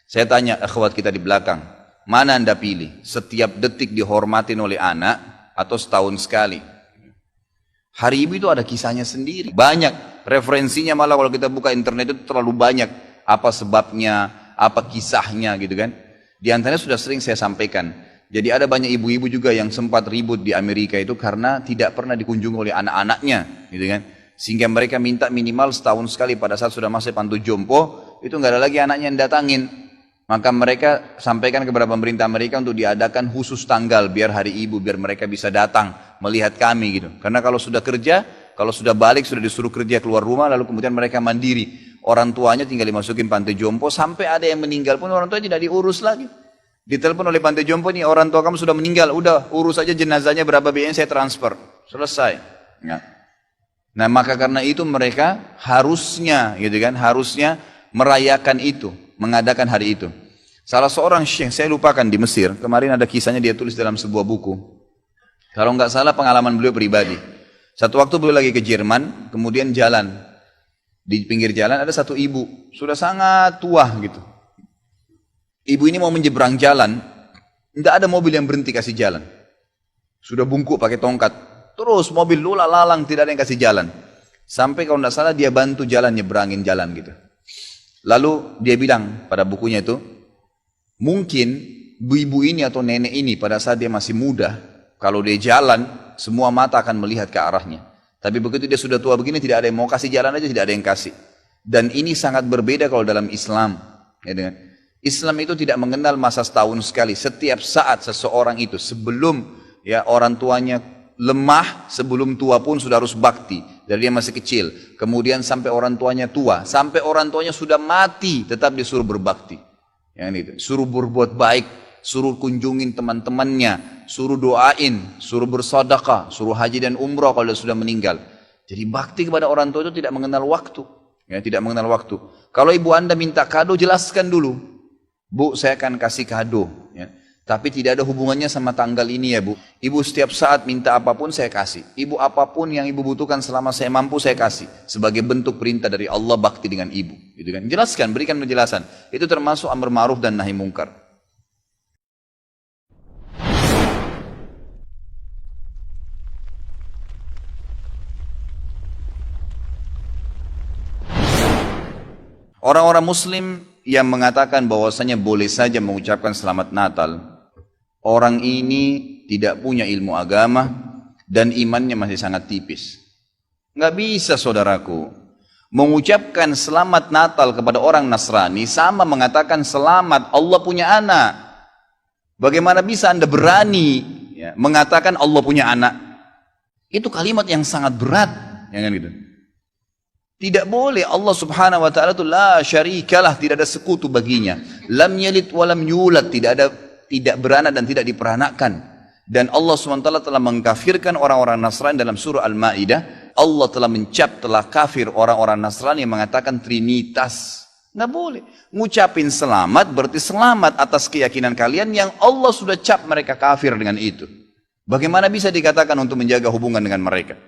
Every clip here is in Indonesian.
Saya tanya akhwat kita di belakang, mana Anda pilih? Setiap detik dihormatin oleh anak atau setahun sekali? Hari Ibu itu ada kisahnya sendiri. Banyak referensinya, malah kalau kita buka internet itu terlalu banyak. Apa sebabnya, apa kisahnya gitu kan. Di antaranya sudah sering saya sampaikan. Jadi ada banyak ibu-ibu juga yang sempat ribut di Amerika itu karena tidak pernah dikunjungi oleh anak-anaknya gitu kan. Sehingga mereka minta minimal setahun sekali pada saat sudah masuk panti jompo, itu nggak ada lagi anaknya yang datangin. Maka mereka sampaikan kepada pemerintah Amerika untuk diadakan khusus tanggal biar hari ibu, biar mereka bisa datang melihat kami gitu. Karena kalau sudah kerja, kalau sudah balik, sudah disuruh kerja keluar rumah, lalu kemudian mereka mandiri. Orang tuanya tinggal dimasukin panti jompo, sampai ada yang meninggal pun orang tua tidak diurus lagi. Ditelepon oleh panti jompo, nih orang tua kamu sudah meninggal, udah urus aja jenazahnya berapa biayanya saya transfer. Selesai. Ya. Nah maka karena itu mereka harusnya gitu kan, harusnya merayakan itu, mengadakan hari itu. Salah seorang syekh, saya lupakan di Mesir, kemarin ada kisahnya dia tulis dalam sebuah buku. Kalau nggak salah pengalaman beliau pribadi. Satu waktu beliau lagi ke Jerman, kemudian jalan. Di pinggir jalan ada satu ibu, sudah sangat tua gitu. Ibu ini mau menyeberang jalan, tidak ada mobil yang berhenti kasih jalan. Sudah bungkuk pakai tongkat. Terus mobil lalang tidak ada yang kasih jalan. Sampai kalau tidak salah dia bantu jalan, nyeberangin jalan gitu. Lalu dia bilang pada bukunya itu, mungkin ibu ini atau nenek ini pada saat dia masih muda, kalau dia jalan, semua mata akan melihat ke arahnya. Tapi begitu dia sudah tua begini, tidak ada yang mau kasih jalan aja, tidak ada yang kasih. Dan ini sangat berbeda kalau dalam Islam. Ya, dengan Islam itu tidak mengenal masa setahun sekali. Setiap saat seseorang itu sebelum ya orang tuanya lemah, sebelum tua pun sudah harus bakti. Dari dia masih kecil, kemudian sampai orang tuanya tua, sampai orang tuanya sudah mati, tetap disuruh berbakti. Yang itu, suruh berbuat baik, suruh kunjungin teman-temannya, suruh doain, suruh bersedekah, suruh haji dan umrah kalau dia sudah meninggal. Jadi bakti kepada orang tua itu tidak mengenal waktu, ya, tidak mengenal waktu. Kalau ibu Anda minta kado, jelaskan dulu, Bu, saya akan kasih kado, ya. Tapi tidak ada hubungannya sama tanggal ini ya Bu. Ibu setiap saat minta apapun saya kasih. Ibu apapun yang ibu butuhkan selama saya mampu saya kasih. Sebagai bentuk perintah dari Allah bakti dengan ibu. Gitu kan? Jelaskan, berikan penjelasan. Itu termasuk amar ma'ruf dan nahi mungkar. Orang-orang muslim yang mengatakan bahwasanya boleh saja mengucapkan selamat Natal, orang ini tidak punya ilmu agama dan imannya masih sangat tipis. Nggak bisa saudaraku, mengucapkan selamat Natal kepada orang Nasrani sama mengatakan selamat Allah punya anak. Bagaimana bisa Anda berani ya, mengatakan Allah punya anak? Itu kalimat yang sangat berat, ya kan gitu. Tidak boleh. Allah subhanahu wa ta'ala itu la syarikalah, tidak ada sekutu baginya. Lam yalid walam yulad, tidak beranak dan tidak diperanakkan. Dan Allah SWT telah mengkafirkan orang-orang Nasrani dalam surah Al-Ma'idah. Allah telah mencap, telah kafir orang-orang Nasrani yang mengatakan Trinitas. Nggak boleh. Ngucapin selamat berarti selamat atas keyakinan kalian yang Allah sudah cap mereka kafir dengan itu. Bagaimana bisa dikatakan untuk menjaga hubungan dengan mereka?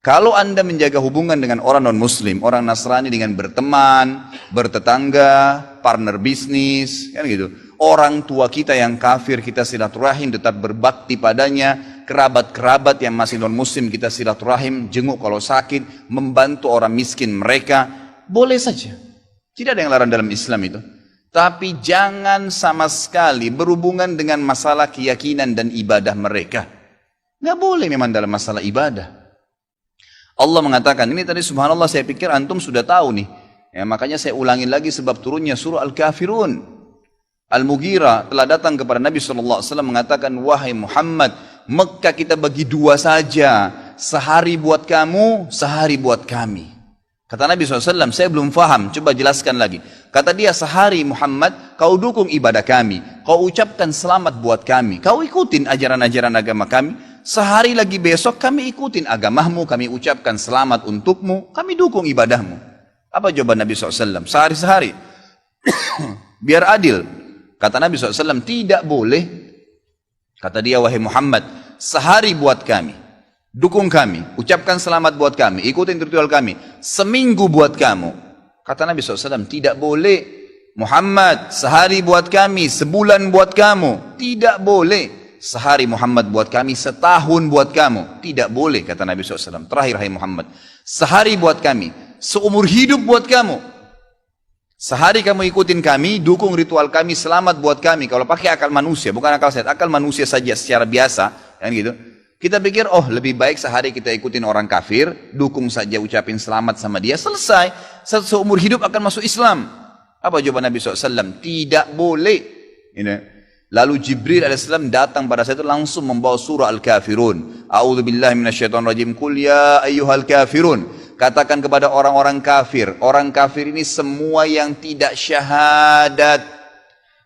Kalau Anda menjaga hubungan dengan orang non-muslim, orang Nasrani dengan berteman, bertetangga, partner bisnis, kan gitu. Orang tua kita yang kafir kita silaturahim, tetap berbakti padanya. Kerabat-kerabat yang masih non-muslim kita silaturahim, jenguk kalau sakit, membantu orang miskin mereka. Boleh saja. Tidak ada yang larang dalam Islam itu. Tapi jangan sama sekali berhubungan dengan masalah keyakinan dan ibadah mereka. Nggak boleh memang dalam masalah ibadah. Allah mengatakan, ini tadi subhanallah saya pikir antum sudah tahu nih. Ya, makanya saya ulangin lagi sebab turunnya surah Al-Kafirun. Al-Mughirah telah datang kepada Nabi SAW mengatakan, wahai Muhammad, Mekah kita bagi dua saja. Sehari buat kamu, sehari buat kami. Kata Nabi SAW, saya belum faham, coba jelaskan lagi. Kata dia, sehari Muhammad, kau dukung ibadah kami. Kau ucapkan selamat buat kami. Kau ikutin ajaran-ajaran agama kami. Sehari lagi besok kami ikutin agamamu, kami ucapkan selamat untukmu, kami dukung ibadahmu. Apa jawaban Nabi SAW? Sehari-sehari. Biar adil. Kata Nabi SAW, tidak boleh. Kata dia, wahai Muhammad, sehari buat kami, dukung kami, ucapkan selamat buat kami, ikutin ritual kami. Seminggu buat kamu. Kata Nabi SAW, tidak boleh. Muhammad sehari buat kami, sebulan buat kamu. Tidak boleh. Sehari Muhammad buat kami, setahun buat kamu. Tidak boleh, kata Nabi SAW. Terakhir, hai Muhammad, sehari buat kami, seumur hidup buat kamu. Sehari kamu ikutin kami, dukung ritual kami, selamat buat kami. Kalau pakai akal manusia, bukan akal sehat, akal manusia saja secara biasa, kan gitu. Kita pikir, oh lebih baik sehari kita ikutin orang kafir, dukung saja, ucapin selamat sama dia, selesai. Seumur hidup akan masuk Islam. Apa jawaban Nabi SAW? Tidak boleh. Lalu Jibril AS datang pada saat itu langsung membawa surah Al-Kafirun. A'udzubillahi minasyaitonirrajim. Qul ya ayyuhal kafirun. Katakan kepada orang-orang kafir. Orang kafir ini semua yang tidak syahadat,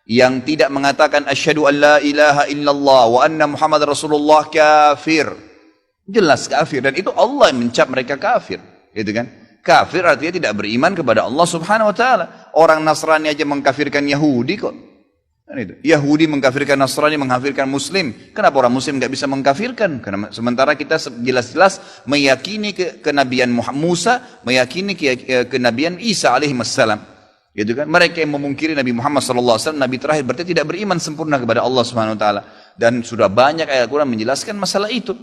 yang tidak mengatakan asyhadu an la ilaha illallah wa anna Muhammad Rasulullah, kafir. Jelas kafir, dan itu Allah yang mencap mereka kafir, gitu kan? Kafir artinya tidak beriman kepada Allah Subhanahu wa taala. Orang Nasrani aja mengkafirkan Yahudi kok. Yahudi mengkafirkan Nasrani, mengkafirkan Muslim. Kenapa orang Muslim nggak bisa mengkafirkan? Karena sementara kita jelas-jelas meyakini kenabian Musa, meyakini kenabian Isa alaihissalam. Gitu kan? Mereka yang memungkiri Nabi Muhammad SAW, Nabi terakhir, berarti tidak beriman sempurna kepada Allah Subhanahu wa taala. Dan sudah banyak ayat Al-Quran menjelaskan masalah itu.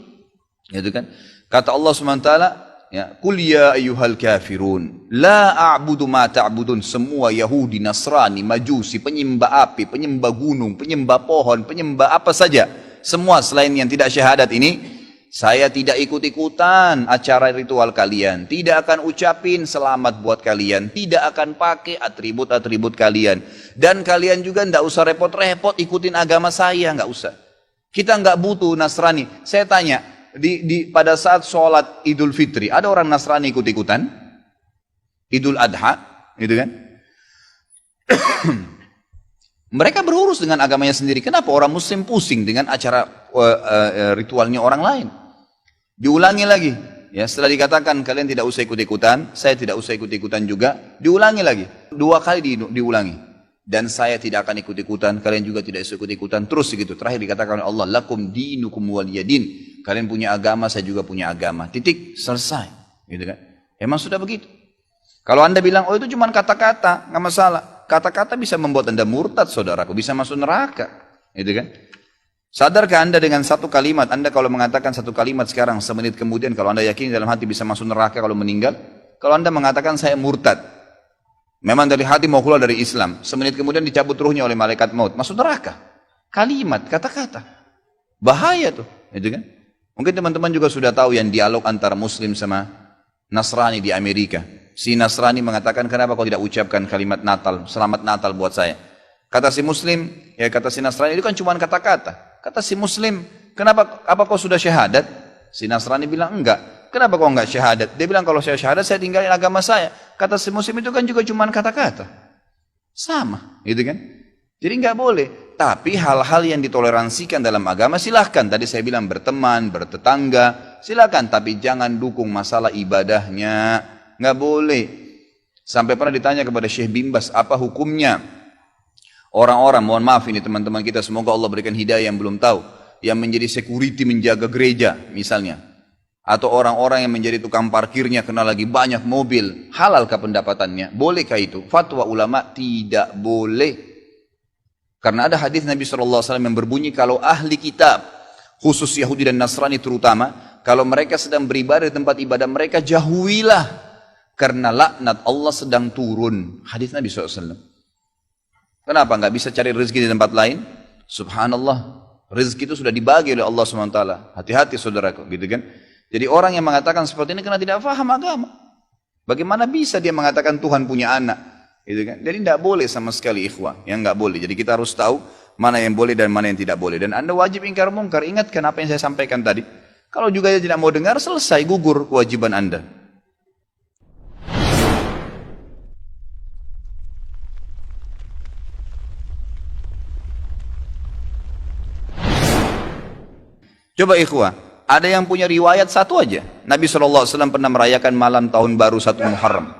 Gitu kan? Kata Allah Subhanahu wa taala, ya, Qul ya ayyuhal kafirun la a'budu ma ta'budun. Semua Yahudi, Nasrani, Majusi, penyembah api, penyembah gunung, penyembah pohon, penyembah apa saja, semua selain yang tidak syahadat ini, saya tidak ikut-ikutan acara ritual kalian, tidak akan ucapin selamat buat kalian, tidak akan pakai atribut-atribut kalian, dan kalian juga tidak usah repot-repot ikutin agama saya, nggak usah. Kita nggak butuh Nasrani. Saya tanya, pada saat sholat Idul Fitri, ada orang Nasrani ikut-ikutan? Idul Adha, gitu kan? Mereka berurus dengan agamanya sendiri. Kenapa orang Muslim pusing dengan acara ritualnya orang lain? Diulangi lagi. Ya, setelah dikatakan kalian tidak usah ikut-ikutan, saya tidak usah ikut-ikutan juga, diulangi lagi. 2 kali diulangi. Dan saya tidak akan ikut-ikutan, kalian juga tidak usah ikut-ikutan, terus begitu. Terakhir dikatakan oleh Allah, lakum dinukum waliyadin. Kalian punya agama, saya juga punya agama. Titik, selesai. Gitu kan? Emang sudah begitu. Kalau Anda bilang, oh itu cuma kata-kata, nggak masalah. Kata-kata bisa membuat Anda murtad, saudaraku, bisa masuk neraka. Gitu kan? Sadarkah Anda dengan satu kalimat, Anda kalau mengatakan satu kalimat sekarang, semenit kemudian kalau Anda yakin dalam hati bisa masuk neraka kalau meninggal, kalau Anda mengatakan saya murtad, memang dari hati mau keluar dari Islam, semenit kemudian dicabut ruhnya oleh malaikat maut, masuk neraka. Kalimat, kata-kata. Bahaya tuh, gitu kan? Mungkin teman-teman juga sudah tahu yang dialog antara Muslim sama Nasrani di Amerika. Si Nasrani mengatakan, kenapa kau tidak ucapkan kalimat Natal, selamat Natal buat saya? Kata si Muslim, ya kata si Nasrani, itu kan cuma kata-kata. Kata si Muslim, kenapa, apa kau sudah syahadat? Si Nasrani bilang, enggak. Kenapa kau enggak syahadat? Dia bilang, kalau saya syahadat, saya tinggalin agama saya. Kata si Muslim, itu kan juga cuma kata-kata. Sama, gitu kan? Jadi enggak boleh. Tapi hal-hal yang ditoleransikan dalam agama silahkan. Tadi saya bilang berteman, bertetangga, silahkan. Tapi jangan dukung masalah ibadahnya. Enggak boleh. Sampai pernah ditanya kepada Syekh Bimbas, apa hukumnya? Orang-orang, mohon maaf ini teman-teman kita, semoga Allah berikan hidayah yang belum tahu, yang menjadi security menjaga gereja misalnya, atau orang-orang yang menjadi tukang parkirnya karena lagi banyak mobil, halalkah pendapatannya? Bolehkah itu? Fatwa ulama tidak boleh. Karena ada hadis Nabi SAW yang berbunyi, kalau ahli kitab, khusus Yahudi dan Nasrani terutama, kalau mereka sedang beribadah di tempat ibadah mereka, jauhilah, karena laknat Allah sedang turun. Hadis Nabi SAW. Kenapa nggak bisa cari rezeki di tempat lain? Subhanallah, rezeki itu sudah dibagi oleh Allah SWT. Hati-hati saudaraku, gitu kan? Jadi orang yang mengatakan seperti ini karena tidak paham agama. Bagaimana bisa dia mengatakan Tuhan punya anak? Gitu kan? Jadi tidak boleh sama sekali ikhwah, yang nggak boleh. Jadi kita harus tahu mana yang boleh dan mana yang tidak boleh. Dan Anda wajib ingkar mungkar. Ingatkan apa yang saya sampaikan tadi. Kalau juga dia tidak mau dengar, selesai, gugur kewajiban Anda. Coba ikhwah, ada yang punya riwayat satu aja. Nabi SAW pernah merayakan malam tahun baru 1 Muharram.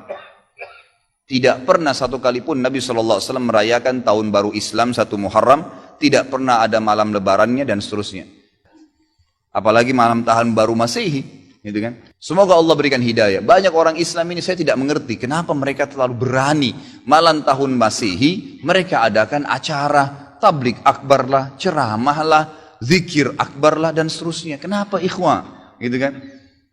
Tidak pernah satu kali pun Nabi SAW merayakan tahun baru Islam 1 Muharram. Tidak pernah ada malam lebarannya dan seterusnya. Apalagi malam tahun baru Masehi. gitu kan? Semoga Allah berikan hidayah. Banyak orang Islam ini saya tidak mengerti kenapa mereka terlalu berani malam tahun Masehi mereka adakan acara tablik akbar lah, ceramah lah, zikir akbar lah dan seterusnya. Kenapa ikhwah? Gitu kan?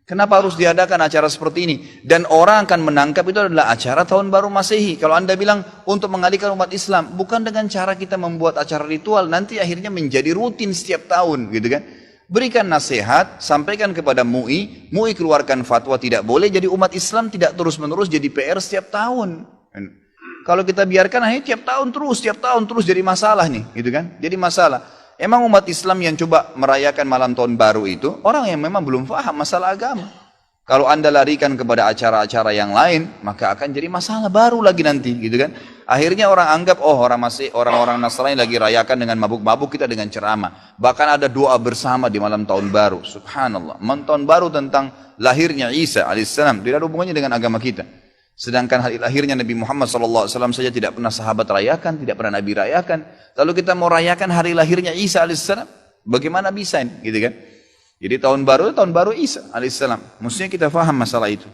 Kenapa harus diadakan acara seperti ini? Dan orang akan menangkap itu adalah acara tahun baru Masehi. Kalau Anda bilang untuk mengalihkan umat Islam, bukan dengan cara kita membuat acara ritual, nanti akhirnya menjadi rutin setiap tahun, gitu kan? Berikan nasihat, sampaikan kepada MUI, MUI keluarkan fatwa tidak boleh, jadi umat Islam tidak terus-menerus jadi PR setiap tahun. Kalau kita biarkan akhirnya tiap tahun terus jadi masalah nih, gitu kan? Jadi masalah. Emang umat Islam yang coba merayakan malam tahun baru itu orang yang memang belum paham masalah agama. Kalau Anda larikan kepada acara-acara yang lain, maka akan jadi masalah baru lagi nanti, gitu kan? Akhirnya orang anggap, oh orang-orang Nasrani lagi rayakan dengan mabuk-mabuk, kita dengan ceramah. Bahkan ada doa bersama di malam tahun baru. Subhanallah. Malam tahun baru tentang lahirnya Isa alaihissalam tidak ada hubungannya dengan agama kita. Sedangkan hari lahirnya Nabi Muhammad SAW saja tidak pernah sahabat rayakan, tidak pernah Nabi rayakan. Lalu kita mau rayakan hari lahirnya Isa alaihissalam, bagaimana bisa ini, gitu kan? Jadi tahun baru Isa alaihissalam. Mestinya kita faham masalah itu.